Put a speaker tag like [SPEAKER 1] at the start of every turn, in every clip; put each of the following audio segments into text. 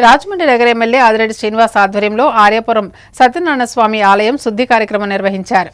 [SPEAKER 1] రాజమండ్రి నగర ఎమ్మెల్యే ఆదిరెడ్డి శ్రీనివాస్ ఆధ్వర్యంలో ఆర్యాపురం సత్యనారాయణ స్వామి ఆలయం శుద్ధి కార్యక్రమం నిర్వహించారు.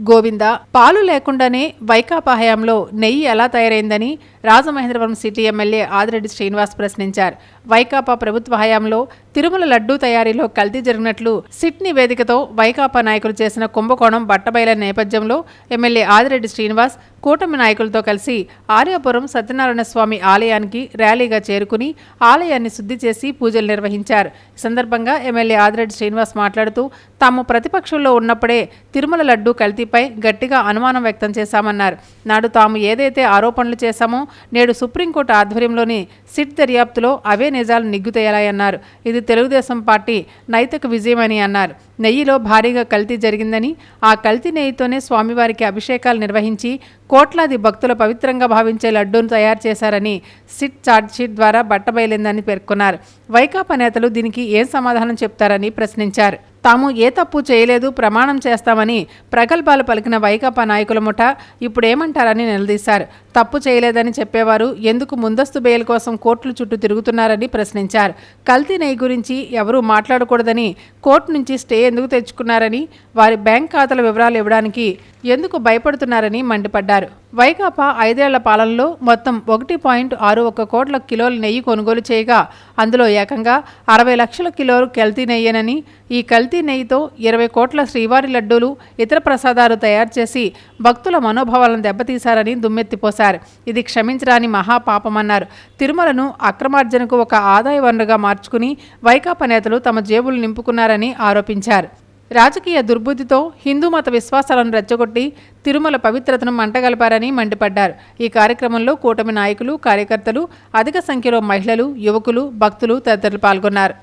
[SPEAKER 1] గోవింద పాలు లేకుండానే వైకాపా హయాంలో నెయ్యి ఎలా తయారైందని రాజమహేంద్రవరం సిటీ ఎమ్మెల్యే ఆదిరెడ్డి శ్రీనివాస్ ప్రశ్నించారు. వైకాపా ప్రభుత్వ హయాంలో తిరుమల లడ్డూ తయారీలో కల్తీ జరిగినట్లు సిట్ నివేదికతో వైకాపా నాయకులు చేసిన కుంభకోణం బట్టబయలైన నేపథ్యంలో ఎమ్మెల్యే ఆదిరెడ్డి శ్రీనివాస్ కూటమి నాయకులతో కలిసి ఆర్యాపురం సత్యనారాయణ స్వామి ఆలయానికి ర్యాలీగా చేరుకుని ఆలయాన్ని శుద్ధి చేసి పూజలు నిర్వహించారు. ఈ సందర్భంగా ఎమ్మెల్యే ఆదిరెడ్డి శ్రీనివాస్ మాట్లాడుతూ తాము ప్రతిపక్షంలో ఉన్నప్పుడే తిరుమల లడ్డూ కల్తీపై గట్టిగా అనుమానం వ్యక్తం చేశామన్నారు. నాడు తాము ఏదైతే ఆరోపణలు చేశామో నేడు సుప్రీంకోర్టు ఆధ్వర్యంలోని సిట్ దర్యాప్తులో అవే నిజాలు నిగ్గుతేలాయన్నారు. ఇది తెలుగుదేశం పార్టీ నైతిక విజయమని అన్నారు. నెయ్యిలో భారీగా కల్తీ జరిగిందని, ఆ కల్తీ నెయ్యితోనే స్వామివారికి అభిషేకాలు నిర్వహించి కోట్లాది భక్తులు పవిత్రంగా భావించే లడ్డూను తయారు చేశారని సిట్ ఛార్జ్షీట్ ద్వారా బట్టబయలిందని పేర్కొన్నారు. వైకాపా నేతలు దీనికి ఏం సమాధానం చెప్తారని ప్రశ్నించారు. తాము ఏ తప్పు చేయలేదు, ప్రమాణం చేస్తామని ప్రగల్భాలు పలికిన వైకాపా నాయకుల ముఠ ఇప్పుడేమంటారని నిలదీశారు. తప్పు చేయలేదని చెప్పేవారు ఎందుకు ముందస్తు బెయిల్ కోసం కోర్టుల చుట్టూ తిరుగుతున్నారని ప్రశ్నించారు. కల్తీ నెయ్యి గురించి ఎవరూ మాట్లాడకూడదని కోర్టు నుంచి స్టే ఎందుకు తెచ్చుకున్నారని, వారి బ్యాంక్ ఖాతాల వివరాలు ఇవ్వడానికి ఎందుకు భయపడుతున్నారని మండిపడ్డారు. వైకాపా 5 ఏళ్ల పాలనలో మొత్తం 1.61 కోట్ల కిలోల నెయ్యి కొనుగోలు చేయగా అందులో ఏకంగా 60 లక్షల కిలోలు కల్తీ నెయ్యేనని, ఈ కల్తీ నెయ్యితో 20 కోట్ల శ్రీవారి లడ్డూలు, ఇతర ప్రసాదాలు తయారు చేసి భక్తుల మనోభావాలను దెబ్బతీశారని దుమ్మెత్తిపోశారు. ఇది క్షమించరాని మహాపాపమన్నారు. తిరుమలను అక్రమార్జనకు ఒక ఆదాయ వనరుగా మార్చుకుని వైకాపా నేతలు తమ జేబులు నింపుకున్నారని ఆరోపించారు. రాజకీయ దుర్బుద్ధితో హిందూ మత విశ్వాసాలను రెచ్చగొట్టి తిరుమల పవిత్రతను మంటగలిపారని మండిపడ్డారు. ఈ కార్యక్రమంలో కూటమి నాయకులు, కార్యకర్తలు, అధిక సంఖ్యలో మహిళలు, యువకులు, భక్తులు తదితరులు పాల్గొన్నారు.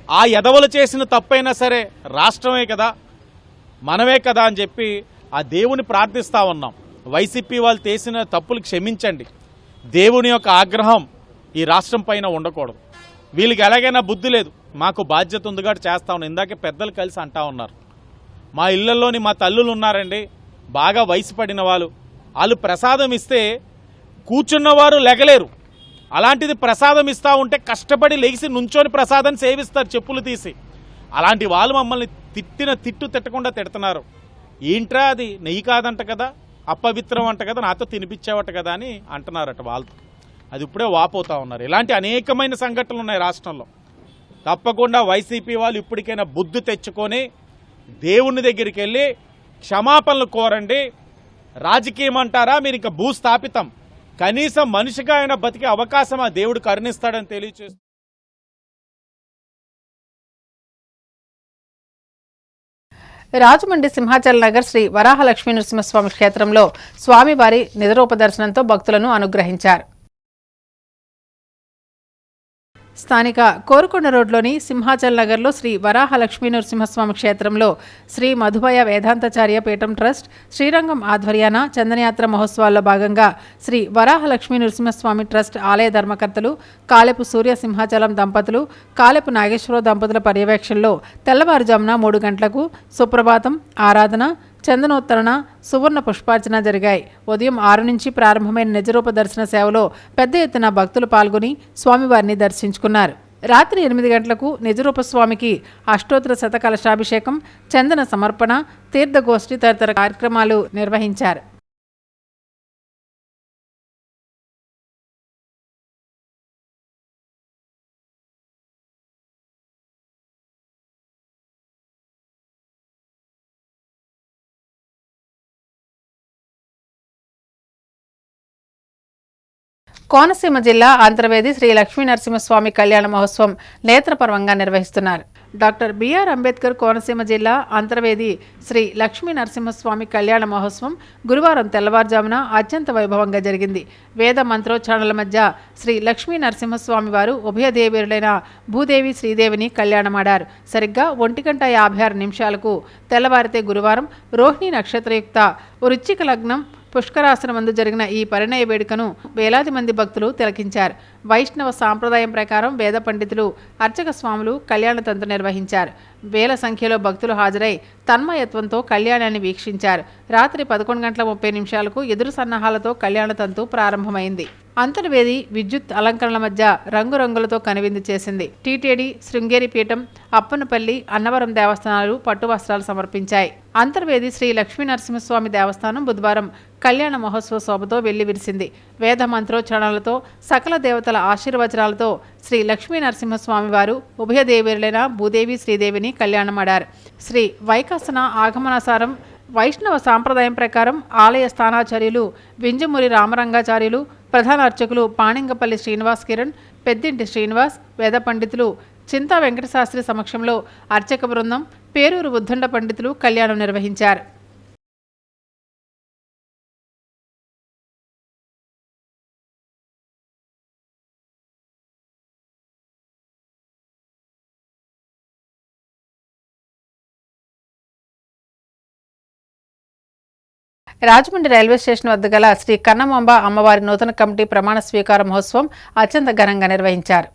[SPEAKER 2] ఆ ఎదవలు చేసిన తప్పైనా సరే రాష్ట్రమే కదా, మనమే కదా అని చెప్పి ఆ దేవుని ప్రార్థిస్తా ఉన్నాం. వైసీపీ వాళ్ళు చేసిన తప్పులు క్షమించండి. దేవుని యొక్క ఆగ్రహం ఈ రాష్ట్రం పైన ఉండకూడదు. వీళ్ళకి ఎలాగైనా బుద్ధి లేదు, మాకు బాధ్యత ఉంది కాబట్టి చేస్తా ఉన్నాం. ఇందాకే పెద్దలు కలిసి అంటా ఉన్నారు, మా ఇళ్లలోని మా తల్లులు ఉన్నారండి, బాగా వయసు పడిన వాళ్ళు ప్రసాదం ఇస్తే కూర్చున్నవారు లెగలేరు. అలాంటిది ప్రసాదం ఇస్తూ ఉంటే కష్టపడి లెగిసి నుంచొని ప్రసాదం సేవిస్తారు చెప్పులు తీసి. అలాంటి వాళ్ళు మమ్మల్ని తిట్టకుండా తిడుతున్నారు. ఏంట్రా అది నెయ్యి కాదంట కదా, అపవిత్రం అంట కదా, నాతో తినిపించావట కదా అని అంటున్నారట వాళ్ళతో. అది ఇప్పుడే వాపోతా ఉన్నారు. ఇలాంటి అనేకమైన సంఘటనలు ఉన్నాయి రాష్ట్రంలో. తప్పకుండా వైసీపీ వాళ్ళు ఇప్పటికైనా బుద్ధి తెచ్చుకొని దేవుని దగ్గరికి వెళ్ళి క్షమాపణలు కోరండి. రాజకీయం అంటారా, మీరు ఇంకా భూస్థాపితం. కనీసం మనిషిగా ఆయన బతికే అవకాశం ఆ దేవుడు కరుణిస్తాడని తెలియచేస్తూ
[SPEAKER 1] రాజమండ్రి సింహాచల్ నగర్ శ్రీ వరాహ లక్ష్మీ నరసింహస్వామి క్షేత్రంలో స్వామివారి నిజరూప దర్శనంతో భక్తులను అనుగ్రహించారు. స్థానిక కోరుకొండ రోడ్లోని సింహాచల్ నగర్లో శ్రీ వరాహ లక్ష్మీ నరసింహస్వామి క్షేత్రంలో శ్రీ మధుబయ వేదాంతాచార్య పీఠం ట్రస్ట్ శ్రీరంగం ఆధ్వర్యాన చందనయాత్ర మహోత్సవాల్లో భాగంగా శ్రీ వరాహ లక్ష్మీ నరసింహస్వామి ట్రస్ట్ ఆలయ ధర్మకర్తలు కాలెపు సూర్య సింహాచలం దంపతులు, కాలెపు నాగేశ్వరరావు దంపతుల పర్యవేక్షణలో తెల్లవారుజామున 3 గంటలకు సుప్రభాతం, ఆరాధన, చందనోత్తరణ, సువర్ణ పుష్పార్చన జరిగాయి. ఉదయం 6 నుంచి ప్రారంభమైన నిజరూప దర్శన సేవలో పెద్ద ఎత్తున భక్తులు పాల్గొని స్వామివారిని దర్శించుకున్నారు. రాత్రి 8 గంటలకు నిజరూప స్వామికి అష్టోత్తర శతకలశాభిషేకం, చందన సమర్పణ, తీర్థగోష్ఠి తదితర కార్యక్రమాలు నిర్వహించారు. కోనసీమ జిల్లా అంతర్వేది శ్రీ లక్ష్మీ నరసింహస్వామి కళ్యాణ మహోత్సవం నేత్రపర్వంగా నిర్వహిస్తున్నారు. డాక్టర్ బిఆర్ అంబేద్కర్ కోనసీమ జిల్లా అంతర్వేది శ్రీ లక్ష్మీ నరసింహస్వామి కళ్యాణ మహోత్సవం గురువారం తెల్లవారుజామున అత్యంత వైభవంగా జరిగింది. వేద మంత్రోచ్చారణల మధ్య శ్రీ లక్ష్మీ నరసింహస్వామి వారు ఉభయదేవీరులైన భూదేవి, శ్రీదేవిని కళ్యాణమాడారు. సరిగ్గా 1:56 తెల్లవారితే గురువారం రోహిణి నక్షత్రయుక్త వృశ్చిక లగ్నం పుష్కరాసనమందు జరిగిన ఈ పరిణయ వేడుకను వేలాది మంది భక్తులు తిలకించారు. వైష్ణవ సాంప్రదాయం ప్రకారం వేద పండితులు అర్చక స్వాములు కళ్యాణ తంతు నిర్వహించారు. వేల సంఖ్యలో భక్తులు హాజరై తన్మయత్వంతో కళ్యాణాన్ని వీక్షించారు. రాత్రి 11:30 ఎదురు సన్నాహాలతో కళ్యాణ తంతు ప్రారంభమైంది. అంతర్వేది విద్యుత్ అలంకరణల మధ్య రంగురంగులతో కనువిందు చేసింది. టీటీడీ, శృంగేరి పీఠం, అప్పనపల్లి, అన్నవరం దేవస్థానాలు పట్టు వస్త్రాలు సమర్పించాయి. అంతర్వేది శ్రీ లక్ష్మీ నరసింహస్వామి దేవస్థానం బుధవారం కళ్యాణ మహోత్సవ శోభతో వెల్లివిరిసింది. వేద మంత్రోచ్చరణలతో సకల దేవతల ఆశీర్వచనాలతో శ్రీ లక్ష్మీ నరసింహస్వామి వారు ఉభయ దేవేరులైన భూదేవి శ్రీదేవిని కళ్యాణమాడారు. శ్రీ వైకాసన ఆగమనాసారం వైష్ణవ సాంప్రదాయం ప్రకారం ఆలయ స్థానాచార్యులు వింజమూరి రామరంగాచార్యులు, ప్రధాన అర్చకులు పాణింగపల్లి శ్రీనివాస్ కిరణ్, పెద్దింటి శ్రీనివాస్, వేద పండితులు చింతా వెంకటశాస్త్రి సమక్షంలో అర్చక బృందం, పేరూరు ఉద్దండ పండితులు కళ్యాణం నిర్వహించారు. రాజమండ్రి రైల్వే స్టేషన్ వద్ద గల శ్రీ కన్నమాంబ అమ్మవారి నూతన కమిటీ ప్రమాణ స్వీకార మహోత్సవం అత్యంత ఘనంగా నిర్వహించారు.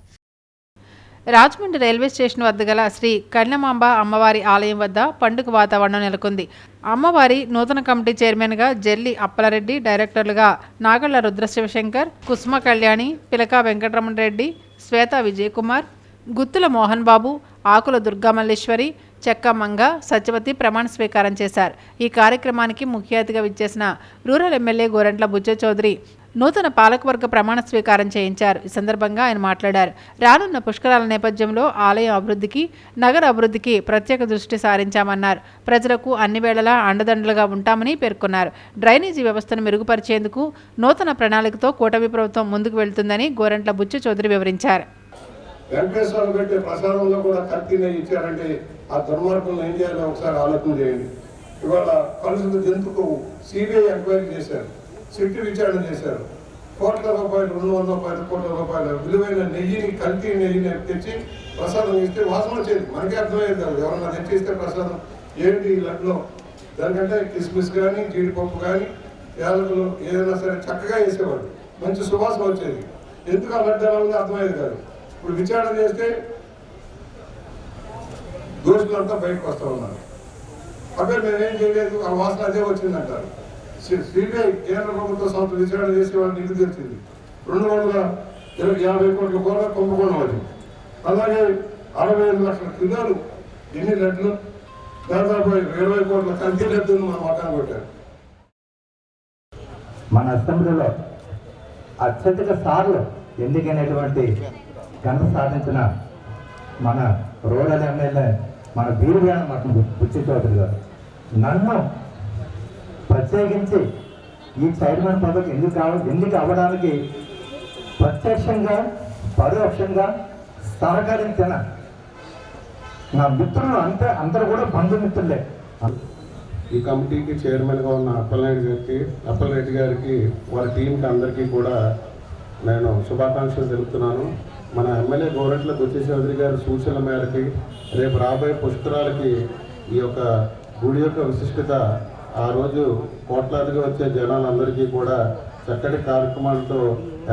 [SPEAKER 1] రాజమండ్రి రైల్వే స్టేషన్ వద్ద గల శ్రీ కన్నమాంబ అమ్మవారి ఆలయం వద్ద పండుగ వాతావరణం నెలకొంది. అమ్మవారి నూతన కమిటీ చైర్మన్గా జెల్లి అప్పలరెడ్డి, డైరెక్టర్లుగా నాగళ్ల రుద్రశివశంకర్, కుసుమ కళ్యాణి, పిలక వెంకటరమణ రెడ్డి, శ్వేత విజయకుమార్, గుత్తుల మోహన్ బాబు, ఆకుల దుర్గామల్లేశ్వరి, చెక్క మంగ, సత్యవతి ప్రమాణ స్వీకారం చేశారు. ఈ కార్యక్రమానికి ముఖ్య అతిథిగా విచ్చేసిన రూరల్ ఎమ్మెల్యే గోరంట్ల బుచ్చ చౌదరి నూతన పాలకవర్గ ప్రమాణ స్వీకారం చేయించారు. ఈ సందర్భంగా ఆయన మాట్లాడారు. రానున్న పుష్కరాల నేపథ్యంలో ఆలయం అభివృద్ధికి, నగర అభివృద్ధికి ప్రత్యేక దృష్టి సారించామన్నారు. ప్రజలకు అన్ని వేళలా అండదండలుగా ఉంటామని పేర్కొన్నారు. డ్రైనేజీ వ్యవస్థను మెరుగుపరిచేందుకు నూతన ప్రణాళికతో కూటమి ప్రభుత్వం ముందుకు వెళ్తుందని గోరంట్ల బుచ్చ చౌదరి వివరించారు.
[SPEAKER 3] వెంకటేశ్వరం పెట్టే ప్రసాదంలో కూడా కత్తినే ఇచ్చారంటే ఆ దుర్మార్గంలో ఏం చేయాలో ఒకసారి ఆలోచన చేయండి. ఇవాళ కలుషిత జంతుకు సిబిఐ ఎంక్వైరీ చేశారు, సిట్టు విచారణ చేశారు. కోట్ల రూపాయలు, 200 కోట్ల రూపాయలు విలువైన నెయ్యిని, కల్తీ నెయ్యిని తెచ్చి ప్రసాదం ఇస్తే వాసన వచ్చేది. మనకే అర్థమయ్యేది కాదు. ఎవరన్నా తెచ్చిస్తే ప్రసాదం ఏంటి లడ్లో, దానికంటే కిస్మిస్ కానీ, జీడిపప్పు కానీ, యాలకులు ఏదైనా సరే చక్కగా వేసేవాడు, మంచి సువాసన వచ్చేది. ఎందుకు ఆ లడ్డు ఎలా ఉందో అర్థమయ్యేది కాదు. ఇప్పుడు విచారణ చేస్తే దోషులంతా బయటకు వస్తూ ఉన్నారు. అక్కడ మేమేం చేయలేదు, ఆ వాసన అదే వచ్చిందంటారు. సిబిఐ కేంద్ర ప్రభుత్వ సంస్థ విచారణ చేసే వాళ్ళని నిధి తెచ్చింది. 250 కోట్ల కూర కుంభకోణం అది. అలాగే 65 లక్షల కిలోలు ఎన్ని లడ్లు, దాదాపు 20 కోట్ల కంటి లడ్డును మనం మకాన్ కొట్టారు.
[SPEAKER 4] మన అసెంబ్లీలో అత్యధిక సార్లు ఎన్నికైనటువంటి ఘనత సాధించిన మన రూరల్ ఎమ్మెల్యే మన బీరుగాన మఠం బుచ్చ చౌదరి గారు నన్ను ప్రత్యేకించి ఈ చైర్మన్ పదవికి ఎందుకు అవ్వడానికి ప్రత్యక్షంగా, పరోక్షంగా సహకరించిన నా మిత్రులు అందరూ కూడా బంధుమిత్రులే.
[SPEAKER 3] ఈ కమిటీకి చైర్మన్గా ఉన్న అప్పలరెడ్డి గారికి వారి టీంకి అందరికీ కూడా నేను శుభాకాంక్షలు తెలుపుతున్నాను. మన ఎమ్మెల్యే గోరంట్ల బుచ్చ చౌదరి గారి సూచనల మేరకి రేపు రాబోయే పుష్కరాలకి ఈ యొక్క గుడి యొక్క విశిష్టత, ఆ రోజు కోట్లాదిగా వచ్చే జనాలందరికీ కూడా చక్కటి కార్యక్రమాలతో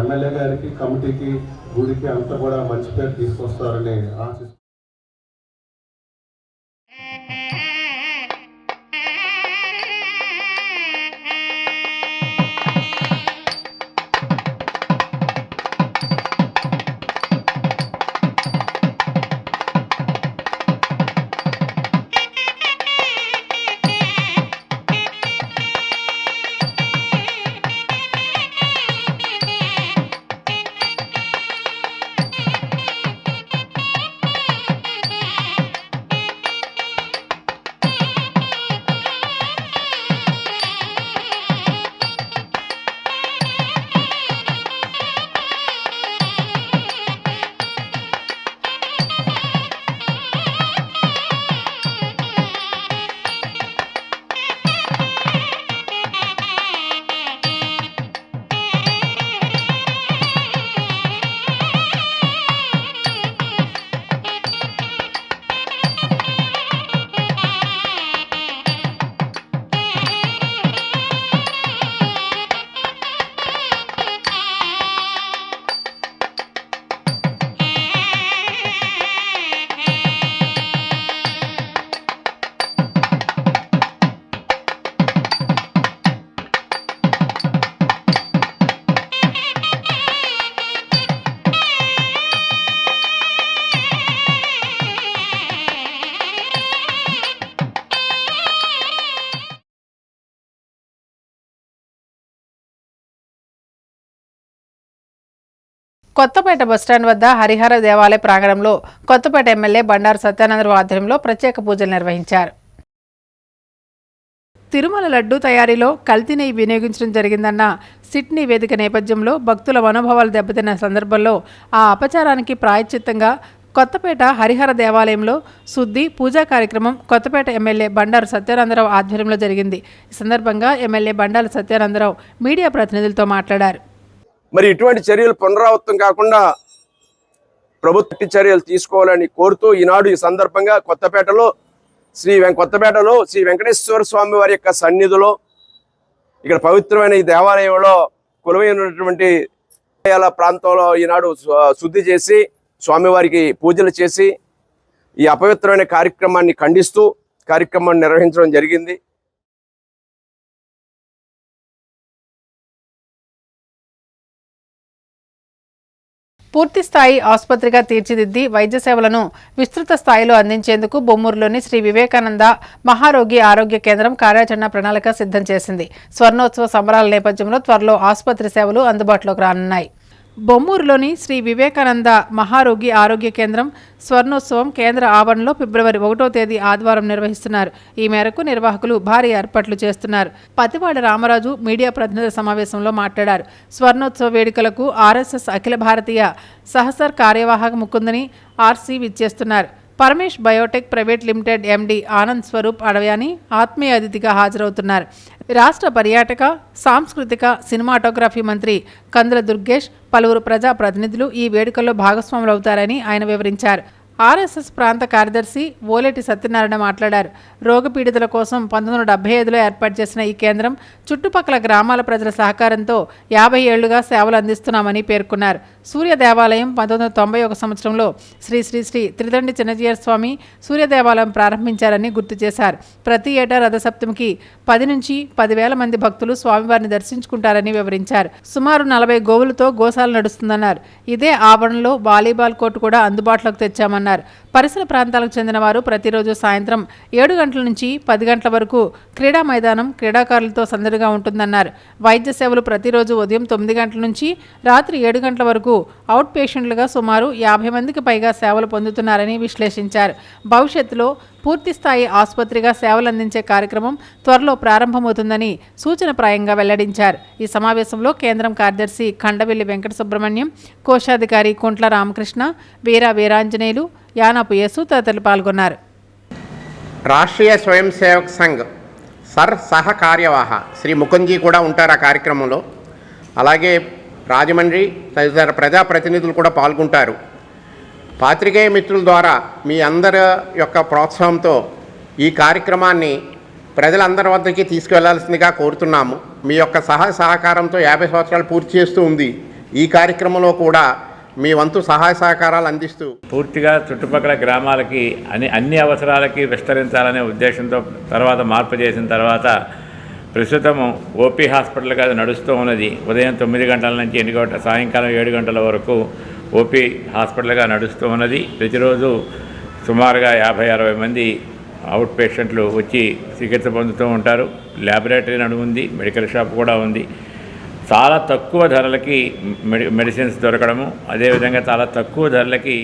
[SPEAKER 3] ఎమ్మెల్యే గారికి, కమిటీకి, గుడికి అంతా కూడా మంచి పేరు తీసుకొస్తారని ఆశిస్తున్నాను.
[SPEAKER 1] కొత్తపేట బస్టాండ్ వద్ద హరిహర దేవాలయ ప్రాంగణంలో కొత్తపేట ఎమ్మెల్యే బండారు సత్యానందరావు ఆధ్వర్యంలో ప్రత్యేక పూజలు నిర్వహించారు. తిరుమల లడ్డూ తయారీలో కల్తీ నెయ్యి వినియోగించడం జరిగిందన్న సిట్ నివేదిక నేపథ్యంలో భక్తుల మనోభావాలు దెబ్బతిన్న సందర్భంలో ఆ అపచారానికి ప్రాయశ్చిత్తంగా కొత్తపేట హరిహర దేవాలయంలో శుద్ధి పూజా కార్యక్రమం కొత్తపేట ఎమ్మెల్యే బండారు సత్యానందరావు ఆధ్వర్యంలో జరిగింది. ఈ సందర్భంగా ఎమ్మెల్యే బండారు సత్యానందరావు మీడియా ప్రతినిధులతో మాట్లాడారు.
[SPEAKER 5] మరి ఇటువంటి చర్యలు పునరావృతం కాకుండా ప్రభుత్వ చర్యలు తీసుకోవాలని కోరుతూ ఈనాడు ఈ సందర్భంగా కొత్తపేటలో శ్రీ వెంకటేశ్వర స్వామి వారి యొక్క సన్నిధిలో ఇక్కడ పవిత్రమైన ఈ దేవాలయంలో కొలువైనటువంటి ప్రాంతంలో ఈనాడు శుద్ధి చేసి స్వామివారికి పూజలు చేసి ఈ అపవిత్రమైన కార్యక్రమాన్ని ఖండిస్తూ కార్యక్రమాన్ని నిర్వహించడం జరిగింది.
[SPEAKER 1] పూర్తిస్థాయి ఆసుపత్రిగా తీర్చిదిద్ది వైద్య సేవలను విస్తృత స్థాయిలో అందించేందుకు బొమ్మూరులోని శ్రీ వివేకానంద మహారోగి ఆరోగ్య కేంద్రం కార్యాచరణ ప్రణాళిక సిద్ధం చేసింది. స్వర్ణోత్సవ సంబరాల నేపథ్యంలో త్వరలో ఆసుపత్రి సేవలు అందుబాటులోకి రానున్నాయి. బొమ్మూరులోని శ్రీ వివేకానంద మహారోగి ఆరోగ్య కేంద్రం స్వర్ణోత్సవం కేంద్ర ఆవరణలో ఫిబ్రవరి 1వ తేదీ ఆదివారం నిర్వహిస్తున్నారు. ఈ మేరకు నిర్వాహకులు భారీ ఏర్పాట్లు చేస్తున్నారు. పతివాడ రామరాజు మీడియా ప్రతినిధుల సమావేశంలో మాట్లాడారు. స్వర్ణోత్సవ వేడుకలకు ఆర్ఎస్ఎస్ అఖిల భారతీయ సహసర్ కార్యవాహక ముకుందని ఆర్సీ విచ్చేస్తున్నారు. Paramesh biotech private limited MD Anand Swaroop అడవ్యాని ఆత్మీయ అతిథిగా హాజరవుతున్నారు. రాష్ట్ర పర్యాటక సాంస్కృతిక సినిమాటోగ్రఫీ మంత్రి కందుల దుర్గేష్ పలువురు ప్రజా ప్రతినిధులు ఈ వేడుకల్లో భాగస్వాములవుతారని ఆయన వివరించారు. ఆర్ఎస్ఎస్ ప్రాంత కార్యదర్శి ఓలేటి సత్యనారాయణ మాట్లాడారు. రోగపీడితుల కోసం 1975లో ఏర్పాటు చేసిన ఈ కేంద్రం చుట్టుపక్కల గ్రామాల ప్రజల సహకారంతో 50 ఏళ్లుగా సేవలు అందిస్తున్నామని పేర్కొన్నారు. సూర్య దేవాలయం 1991 సంవత్సరంలో శ్రీ శ్రీ శ్రీ త్రిదండి చిన్నజీయర్ స్వామి సూర్య దేవాలయం ప్రారంభించారని గుర్తు చేశారు. ప్రతి ఏటా రథసప్తమికి 10 నుంచి 10,000 మంది భక్తులు స్వామివారిని దర్శించుకుంటారని వివరించారు. సుమారు 40 గోవులతో గోశాల నడుస్తుందన్నారు. ఇదే ఆవరణలో వాలీబాల్ కోర్టు కూడా అందుబాటులోకి తెచ్చామన్నారు. పరిసర ప్రాంతాలకు చెందిన వారు ప్రతిరోజు సాయంత్రం 7 గంటల నుంచి 10 గంటల వరకు క్రీడా మైదానం క్రీడాకారులతో సందడిగా ఉంటుందన్నారు. వైద్య సేవలు ప్రతిరోజు ఉదయం 9 గంటల నుంచి రాత్రి 7 గంటల వరకు అవుట్ పేషెంట్లుగా సుమారు 50 మందికి పైగా సేవలు పొందుతున్నారని విశ్లేషించారు. భవిష్యత్తులో పూర్తిస్థాయి ఆసుపత్రిగా సేవలు అందించే కార్యక్రమం త్వరలో ప్రారంభమవుతుందని సూచనప్రాయంగా వెల్లడించారు. ఈ సమావేశంలో కేంద్రం కార్యదర్శి ఖండవెల్లి వెంకట సుబ్రహ్మణ్యం, కోశాధికారి కుంట్ల రామకృష్ణ, వీరాంజనేయులు, యానాపు యేసు తదితరులు పాల్గొన్నారు.
[SPEAKER 6] రాష్ట్రీయ స్వయం సేవక్ సంఘ్ సహ కార్యవాహ శ్రీ ముకుంజీ కూడా ఉంటారు ఆ కార్యక్రమంలో. అలాగే రాజమండ్రి తదితర ప్రజాప్రతినిధులు కూడా పాల్గొంటారు. పాత్రికేయ మిత్రుల ద్వారా మీ అందరి యొక్క ప్రోత్సాహంతో ఈ కార్యక్రమాన్ని ప్రజలందరి వద్దకి తీసుకువెళ్లాల్సిందిగా కోరుతున్నాము. మీ యొక్క సహకారంతో 50 సంవత్సరాలు పూర్తి చేస్తూ ఉంది. ఈ కార్యక్రమంలో కూడా మీ వంతు సహాయ సహకారాలు అందిస్తూ
[SPEAKER 7] పూర్తిగా చుట్టుపక్కల గ్రామాలకి అన్ని అవసరాలకి విస్తరించాలనే ఉద్దేశంతో తర్వాత మార్పు చేసిన తర్వాత ప్రస్తుతం ఓపీ హాస్పిటల్గా నడుస్తూ ఉన్నది. ఉదయం 9 గంటల నుంచి సాయంకాలం 7 గంటల వరకు ఓపీ హాస్పిటల్గా నడుస్తూ ఉన్నది. ప్రతిరోజు సుమారుగా 50-60 మంది అవుట్ పేషెంట్లు వచ్చి చికిత్స పొందుతూ ఉంటారు. ల్యాబొరేటరీ ఉంది, మెడికల్ షాప్ కూడా ఉంది. చాలా తక్కువ ధరలకి మెడిసిన్స్ దొరకడము, అదేవిధంగా చాలా తక్కువ ధరలకి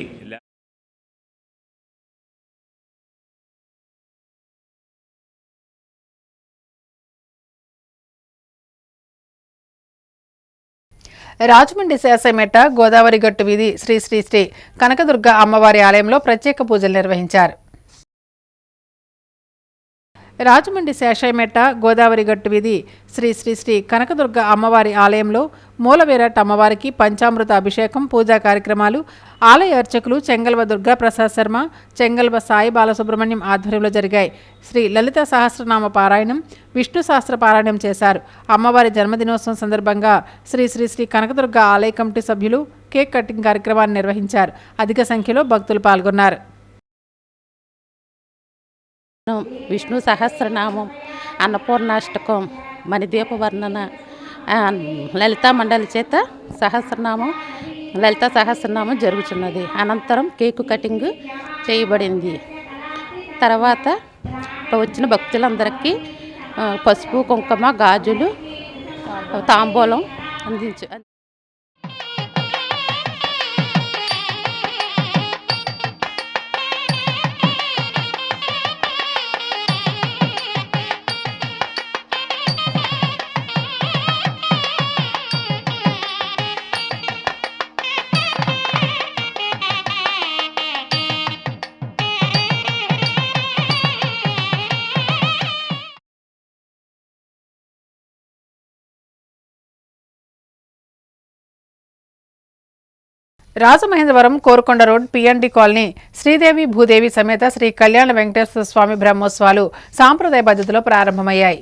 [SPEAKER 1] రాజమండ్రి శాసమేట గోదావరి గట్టు వీధి శ్రీ శ్రీ శ్రీ కనకదుర్గ అమ్మవారి ఆలయంలో ప్రత్యేక పూజలు నిర్వహించారు. రాజమండ్రి శేషయ్యమెట్ట గోదావరి గట్టు వీధి శ్రీ శ్రీ శ్రీ కనకదుర్గ అమ్మవారి ఆలయంలో మూలవీరట్ అమ్మవారికి పంచామృత అభిషేకం పూజా కార్యక్రమాలు ఆలయ అర్చకులు చెంగల్వ దుర్గా ప్రసాద్ శర్మ, చెంగల్వ సాయి బాలసుబ్రహ్మణ్యం ఆధ్వర్యంలో జరిగాయి. శ్రీ లలిత సహస్రనామ పారాయణం, విష్ణు సహస్ర పారాయణం చేశారు. అమ్మవారి జన్మదినోత్సవం సందర్భంగా శ్రీ శ్రీ శ్రీ కనకదుర్గ ఆలయ కమిటీ సభ్యులు కేక్ కటింగ్ కార్యక్రమాన్ని నిర్వహించారు. అధిక సంఖ్యలో భక్తులు పాల్గొన్నారు.
[SPEAKER 8] విష్ణు సహస్రనామం, అన్నపూర్ణాష్టకం, మణిదీప వర్ణన, లలితా మండలి చేత లలితా సహస్రనామం జరుగుతున్నది. అనంతరం కేకు కటింగ్ చేయబడింది. తర్వాత వచ్చిన భక్తులందరికీ పసుపు, కుంకుమ, గాజులు, తాంబూలం అందించు.
[SPEAKER 1] Rajamahendravaram Korukonda road PND colony Sridevi Bhudevi సమేత శ్రీ కళ్యాణ వెంకటేశ్వర స్వామి బ్రహ్మోత్సవాలు సాంప్రదాయ పద్ధతిలో ప్రారంభమయ్యాయి.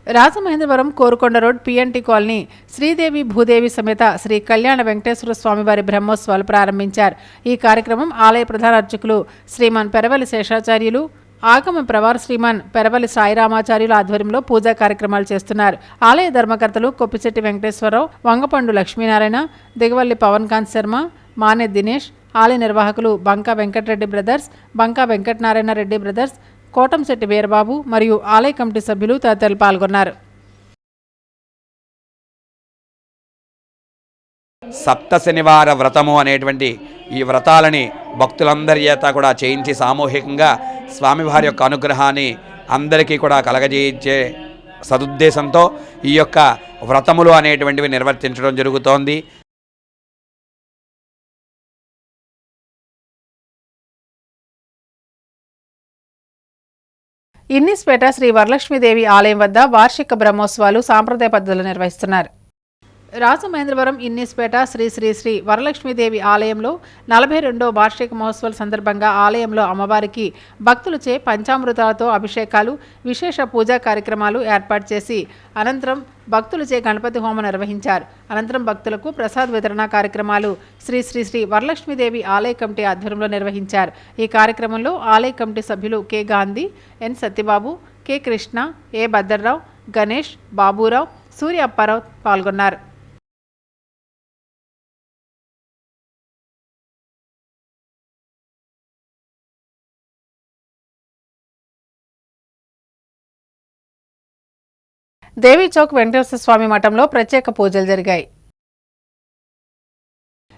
[SPEAKER 1] రాజమహేంద్రవరం కోరుకొండ రోడ్ పిఎన్టి కాలనీ శ్రీదేవి భూదేవి సమేత శ్రీ కళ్యాణ వెంకటేశ్వర స్వామివారి బ్రహ్మోత్సవాలు ప్రారంభించారు. ఈ కార్యక్రమం ఆలయ ప్రధాన అర్చకులు శ్రీమాన్ పెరవలి శేషాచార్యులు, ఆగమ ప్రవార్ శ్రీమాన్ పెరవలి సాయిరామాచార్యుల ఆధ్వర్యంలో పూజా కార్యక్రమాలు చేస్తున్నారు. ఆలయ ధర్మకర్తలు కొప్పిశెట్టి వెంకటేశ్వరరావు, వంగపండు లక్ష్మీనారాయణ, దిగవల్లి పవన్ కాంత్ శర్మ, మానే దినేష్, ఆలయ నిర్వాహకులు బంకా వెంకటరెడ్డి బ్రదర్స్, బంకా వెంకటనారాయణ రెడ్డి బ్రదర్స్, కోటంశెట్టి వీరబాబు మరియు ఆలయ కమిటీ సభ్యులు తదితరులు పాల్గొన్నారు.
[SPEAKER 9] సప్త శనివార వ్రతము అనేటువంటి ఈ వ్రతాలని భక్తులందరి చేత కూడా చేయించి సామూహికంగా స్వామివారి యొక్క అనుగ్రహాన్ని అందరికీ కూడా కలగజేయించే సదుద్దేశంతో ఈ యొక్క వ్రతములు అనేటువంటివి నిర్వర్తించడం జరుగుతోంది.
[SPEAKER 1] ఇన్నిస్పేట శ్రీ వరలక్ష్మీదేవి ఆలయం వద్ద వార్షిక బ్రహ్మోత్సవాలు సాంప్రదాయ పద్ధతులు నిర్వహిస్తున్నారు. రాజమహేంద్రవరం ఇన్నిస్పేట శ్రీ శ్రీ శ్రీ వరలక్ష్మీదేవి ఆలయంలో 42వ వార్షిక మహోత్సవాల సందర్భంగా ఆలయంలో అమ్మవారికి భక్తులచే పంచామృతాలతో అభిషేకాలు, విశేష పూజా కార్యక్రమాలు ఏర్పాటు చేసి అనంతరం భక్తులచే గణపతి హోమం నిర్వహించారు. అనంతరం భక్తులకు ప్రసాద వితరణ కార్యక్రమాలు శ్రీ శ్రీ శ్రీ వరలక్ష్మీదేవి ఆలయ కమిటీ ఆధ్వర్యంలో నిర్వహించారు. ఈ కార్యక్రమంలో ఆలయ కమిటీ సభ్యులు కె గాంధీ, ఎన్ సత్యబాబు, కె కృష్ణ, ఏ భద్రరావు, గణేష్, బాబురావు, సూర్య అప్పారావు పాల్గొన్నారు. దేవీ చౌక్ వెంకటేశ్వర స్వామి మఠంలో ప్రత్యేక పూజలు జరిగాయి.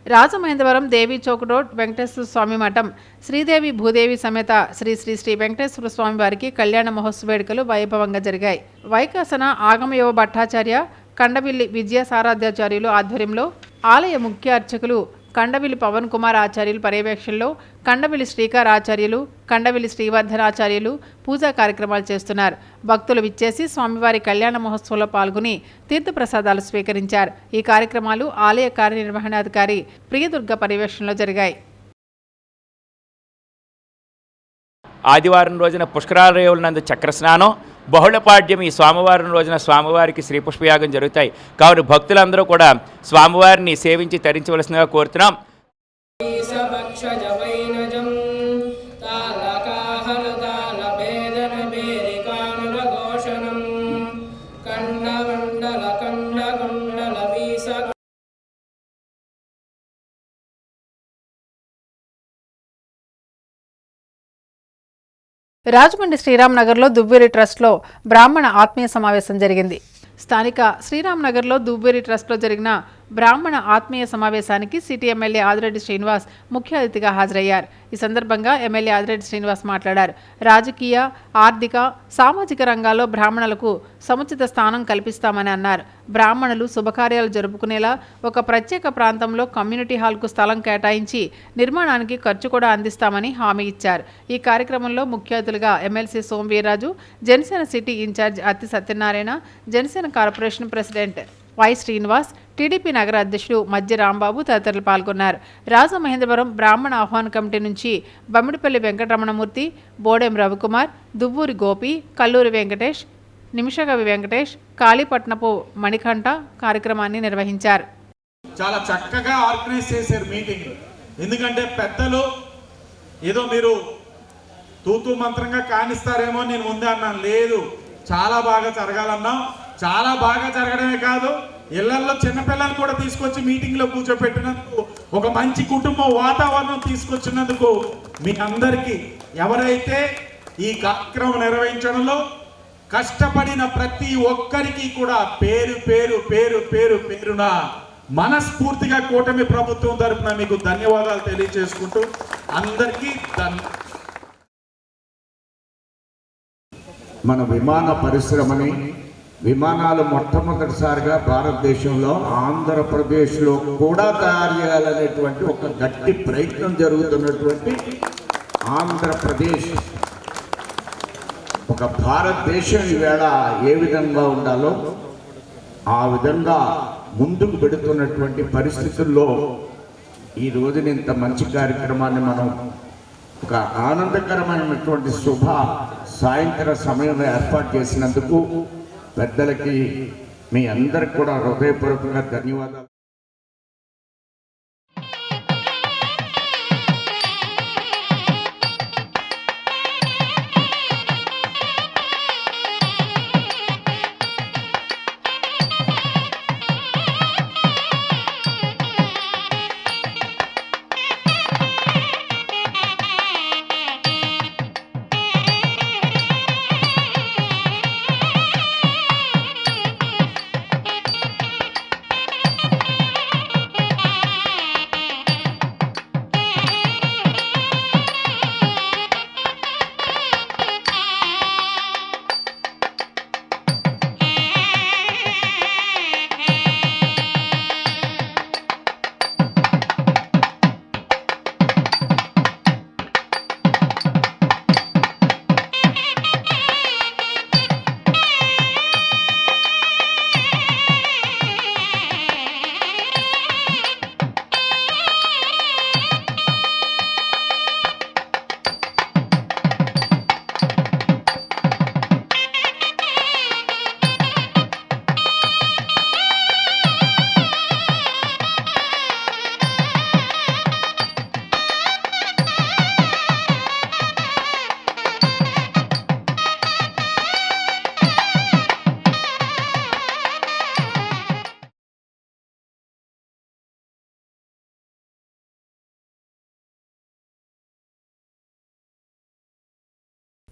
[SPEAKER 1] రాజమహేంద్రవరం దేవీ చౌక్ రోడ్ వెంకటేశ్వర స్వామి మఠం శ్రీదేవి భూదేవి సమేత శ్రీ శ్రీ శ్రీ వెంకటేశ్వర స్వామి వారికి కళ్యాణ మహోత్సవ వేడుకలు వైభవంగా జరిగాయి. వైకాసన ఆగమయోగ భట్టాచార్య, కండవిల్లి విజయసారాధ్యాచార్యులు ఆధ్వర్యంలో ఆలయ ముఖ్య అర్చకులు కండవిల్లి పవన్ కుమార్ ఆచార్యులు పర్యవేక్షణలో కండవిల్లి శ్రీకార్ ఆచార్యులు, కండవిల్లి శ్రీవర్ధనాచార్యులు పూజా కార్యక్రమాలు చేస్తున్నారు. భక్తులు విచ్చేసి స్వామివారి కళ్యాణ మహోత్సవంలో పాల్గొని తీర్థప్రసాదాలు స్వీకరించారు. ఈ కార్యక్రమాలు ఆలయ కార్యనిర్వహణాధికారి ప్రియదుర్గ పర్యవేక్షణలో జరిగాయి.
[SPEAKER 10] ఆదివారం రోజున పుష్కరాలయంలో నందు చక్రస్నానం, బహుళపాడ్యం ఈ స్వామివారం రోజున స్వామివారికి శ్రీ పుష్పయాగం జరుగుతాయి. కావున భక్తులందరూ కూడా స్వామివారిని సేవించి తరించవలసిందిగా కోరుతున్నాం.
[SPEAKER 1] రాజమండ్రి శ్రీరామ్ నగర్లో దువ్వేరి ట్రస్ట్లో బ్రాహ్మణ ఆత్మీయ సమావేశం జరిగింది. స్థానిక శ్రీరామ్ నగర్లో దువ్వేరి ట్రస్ట్లో జరిగిన బ్రాహ్మణ ఆత్మీయ సమావేశానికి సిటీ ఎమ్మెల్యే ఆదిరెడ్డి శ్రీనివాస్ ముఖ్య అతిథిగా హాజరయ్యారు. ఈ సందర్భంగా ఎమ్మెల్యే ఆదిరెడ్డి శ్రీనివాస్ మాట్లాడారు. రాజకీయ, ఆర్థిక, సామాజిక రంగాల్లో బ్రాహ్మణులకు సముచిత స్థానం కల్పిస్తామని అన్నారు. బ్రాహ్మణులు శుభకార్యాలు జరుపుకునేలా ఒక ప్రత్యేక ప్రాంతంలో కమ్యూనిటీ హాల్కు స్థలం కేటాయించి నిర్మాణానికి ఖర్చు కూడా అందిస్తామని హామీ ఇచ్చారు. ఈ కార్యక్రమంలో ముఖ్య అతిథులుగా MLC Somaveerraju, Janasena city in-charge Atti Satyanarayana, Janasena corporation president Y Srinivas, TDP నగర అధ్యక్షుడు మధ్య రాంబాబు తదితరులు పాల్గొన్నారు. రాజమహేంద్రవరం బ్రాహ్మణ ఆహ్వాన కమిటీ నుంచి బమ్మిడిపల్లి వెంకటరమణమూర్తి, బోడెం రవికుమార్, దువ్వూరి గోపి, కల్లూరి వెంకటేష్, నిమిషకవి వెంకటేష్, కాళీపట్నపు మణికంఠ కార్యక్రమాన్ని నిర్వహించారు.
[SPEAKER 2] చాలా చక్కగా ఆర్గనైజ్ చేశారు మీటింగ్. ఎందుకంటే పెద్దలు ఏదో మీరు తూతూ మంత్రంగా కానిస్తారేమో నేను ముందే అన్నాను. లేదు, చాలా బాగా జరగాలన్నాం. చాలా బాగా జరగడమే కాదు, ఇళ్లలో చిన్నపిల్లలు కూడా తీసుకొచ్చి మీటింగ్లో కూర్చోపెట్టినందుకు, ఒక మంచి కుటుంబ వాతావరణం తీసుకొచ్చినందుకు మీ అందరికీ, ఎవరైతే ఈ కార్యక్రమం నిర్వహించడంలో కష్టపడిన ప్రతి ఒక్కరికి కూడా పేరు పేరు పేరు పేరు పేరున మనస్ఫూర్తిగా కూటమి ప్రభుత్వం తరఫున మీకు ధన్యవాదాలు తెలియజేసుకుంటూ అందరికీ
[SPEAKER 11] మన విమాన పరిశ్రమని, విమానాలు మొట్టమొదటిసారిగా భారతదేశంలో ఆంధ్రప్రదేశ్లో కూడా తయారు చేయాలనేటువంటి ఒక గట్టి ప్రయత్నం జరుగుతున్నటువంటి ఆంధ్రప్రదేశ్ ఒక భారతదేశం ఈవేళ ఏ విధంగా ఉండాలో ఆ విధంగా ముందుకు పెడుతున్నటువంటి పరిస్థితుల్లో ఈ రోజున ఇంత మంచి కార్యక్రమాన్ని మనం ఒక ఆనందకరమైనటువంటి శుభ సాయంత్ర సమయంలో ఏర్పాటు చేసినందుకు పెద్దలకి మీ అందరికి కూడా హృదయపూర్వకంగా ధన్యవాదాలు.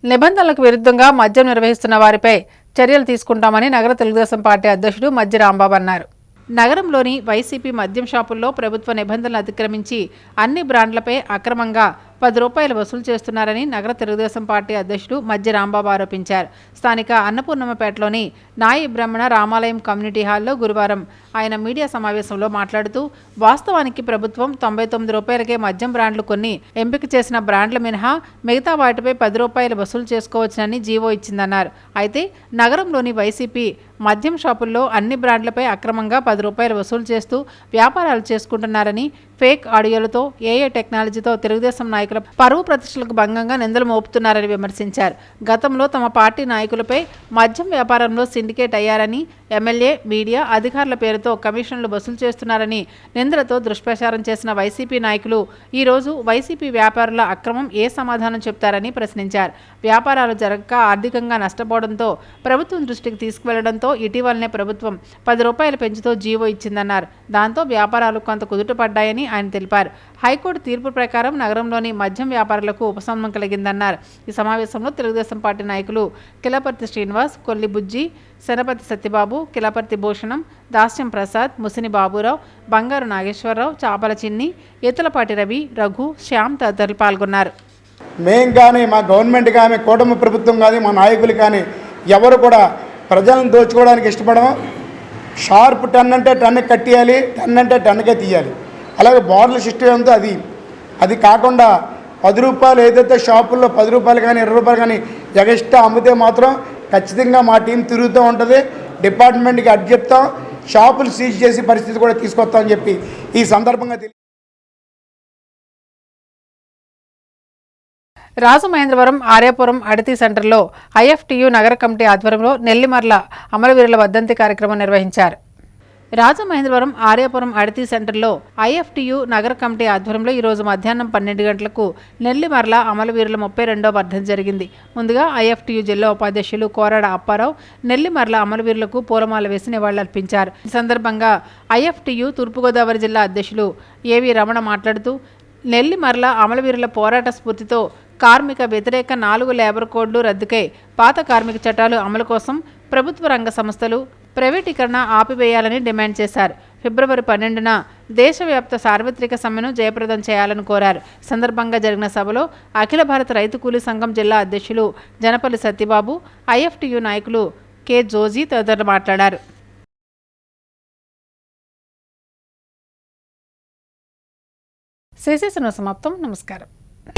[SPEAKER 1] నిబంధనలకు విరుద్ధంగా మద్యం నిర్వహిస్తున్న వారిపై చర్యలు తీసుకుంటామని నగర తెలుగుదేశం పార్టీ అధ్యక్షుడు మజ్జి రాంబాబు అన్నారు. నగరంలోని వైసీపీ మద్యం షాపుల్లో ప్రభుత్వ నిబంధనలు అతిక్రమించి అన్ని బ్రాండ్లపై అక్రమంగా 10 రూపాయలు వసూలు చేస్తున్నారని నగర తెలుగుదేశం పార్టీ అధ్యక్షుడు మజ్జి రాంబాబు ఆరోపించారు. స్థానిక అన్నపూర్ణమ్మపేటలోని నాయి బ్రహ్మణ రామాలయం కమ్యూనిటీ హాల్లో గురువారం ఆయన మీడియా సమావేశంలో మాట్లాడుతూ వాస్తవానికి ప్రభుత్వం 99 రూపాయలకే మద్యం బ్రాండ్లు కొన్ని ఎంపిక చేసిన బ్రాండ్ల మినహా మిగతా వాటిపై 10 రూపాయలు వసూలు చేసుకోవచ్చునని జీవో ఇచ్చిందన్నారు. అయితే నగరంలోని వైసీపీ మద్యం షాపుల్లో అన్ని బ్రాండ్లపై అక్రమంగా 10 రూపాయలు వసూలు చేస్తూ వ్యాపారాలు చేసుకుంటున్నారని ఫేక్ ఆడియోలతో ఏఏ టెక్నాలజీతో తెలుగుదేశం నాయకుల పరువు ప్రతిష్టలకు భంగంగా నిందలు మోపుతున్నారని విమర్శించారు. గతంలో తమ పార్టీ నాయకులపై మద్యం వ్యాపారంలో సిండికేట్ అయ్యారని, ఎమ్మెల్యే, మీడియా అధికారుల పేరుతో కమిషన్లు వసూలు చేస్తున్నారని నిందలతో దుష్ప్రచారం చేసిన వైసీపీ నాయకులు ఈరోజు వైసీపీ వ్యాపారుల అక్రమం ఏ సమాధానం చెప్తారని ప్రశ్నించారు. వ్యాపారాలు జరగక ఆర్థికంగా నష్టపోవడంతో ప్రభుత్వం దృష్టికి తీసుకువెళ్లడంతో ఇటీవలనే ప్రభుత్వం 10 రూపాయలు పెంచుతూ జీవో ఇచ్చిందన్నారు. దాంతో వ్యాపారాలు కొంత కుదుటపడ్డాయని ఆయన తెలిపారు. హైకోర్టు తీర్పు ప్రకారం నగరంలోని మద్యం వ్యాపారులకు ఉపశమనం కలిగిందన్నారు. ఈ సమావేశంలో తెలుగుదేశం పార్టీ నాయకులు కిలపర్తి శ్రీనివాస్, కొల్లి బుజ్జి, శనపతి సత్యబాబు, కిలపర్తి భూషణం, దాస్యం ప్రసాద్, ముసిని బాబురావు, బంగారు నాగేశ్వరరావు, చాపల చిన్ని, ఎత్తులపాటి రవి, రఘు, శ్యామ్ తదితరులు పాల్గొన్నారు.
[SPEAKER 12] మేం కానీ, మా గవర్నమెంట్ కానీ, కూటమి ప్రభుత్వం కానీ, మా నాయకులు కానీ ఎవరు కూడా ప్రజలను దోచుకోవడానికి ఇష్టపడము. షార్ప్ 10 అంటే 10 కట్టియాలి, 10 అంటే 10కే తీయాలి. అలాగే బార్డర్ సిస్టమ్ అంతా అది కాకుండా 10 రూపాయలు ఏదైతే షాపుల్లో 10 రూపాయలు కానీ 20 రూపాయలు కానీ ఎగస్ట్రా అమ్మితే మాత్రం ఖచ్చితంగా మా టీం తిరుగుతూ ఉంటుంది. డిపార్ట్మెంట్కి అడ్డు చెప్తాం, షాపులు సీజ్ చేసి పరిస్థితి కూడా తీసుకొస్తామని చెప్పి ఈ సందర్భంగా
[SPEAKER 1] రాజమహేంద్రవరం ఆర్యాపురం అడితి సెంటర్లో ఐఎఫ్టియు నగర కమిటీ ఆధ్వర్యంలో నెల్లిమర్ల అమరవీరుల వర్ధంతి కార్యక్రమం నిర్వహించారు. రాజమహేంద్రవరం ఆర్యాపురం అడితి సెంటర్లో ఐఎఫ్టియు నగర కమిటీ ఆధ్వర్యంలో ఈరోజు మధ్యాహ్నం 12 గంటలకు నెల్లిమర్ల అమరవీరుల 32వ వర్ధంతి జరిగింది. ముందుగా ఐఎఫ్టియు జిల్లా ఉపాధ్యక్షులు కోరాడ అప్పారావు నెల్లిమర్ల అమరవీరులకు పూలమాల వేసి నివాళులర్పించారు. ఈ సందర్భంగా ఐఎఫ్టియు తూర్పుగోదావరి జిల్లా అధ్యక్షులు ఏవి రమణ మాట్లాడుతూ నెల్లిమర్ల అమరవీరుల పోరాట స్ఫూర్తితో కార్మిక వ్యతిరేక 4 లేబర్ కోడ్లు రద్దుకై పాత కార్మిక చట్టాలు అమలు కోసం ప్రభుత్వ రంగ సంస్థలు ప్రైవేటీకరణ ఆపివేయాలని డిమాండ్ చేశారు. ఫిబ్రవరి 12న దేశవ్యాప్త సార్వత్రిక సమ్మెను జయప్రదం చేయాలని కోరారు. సందర్భంగా జరిగిన సభలో అఖిల భారత రైతు కూలీ సంఘం జిల్లా అధ్యక్షులు జనపల్లి సత్యబాబు, ఐఎఫ్టియు నాయకులు కె జోజీ తదితరులు మాట్లాడారు. సమాప్తం. నమస్కారం.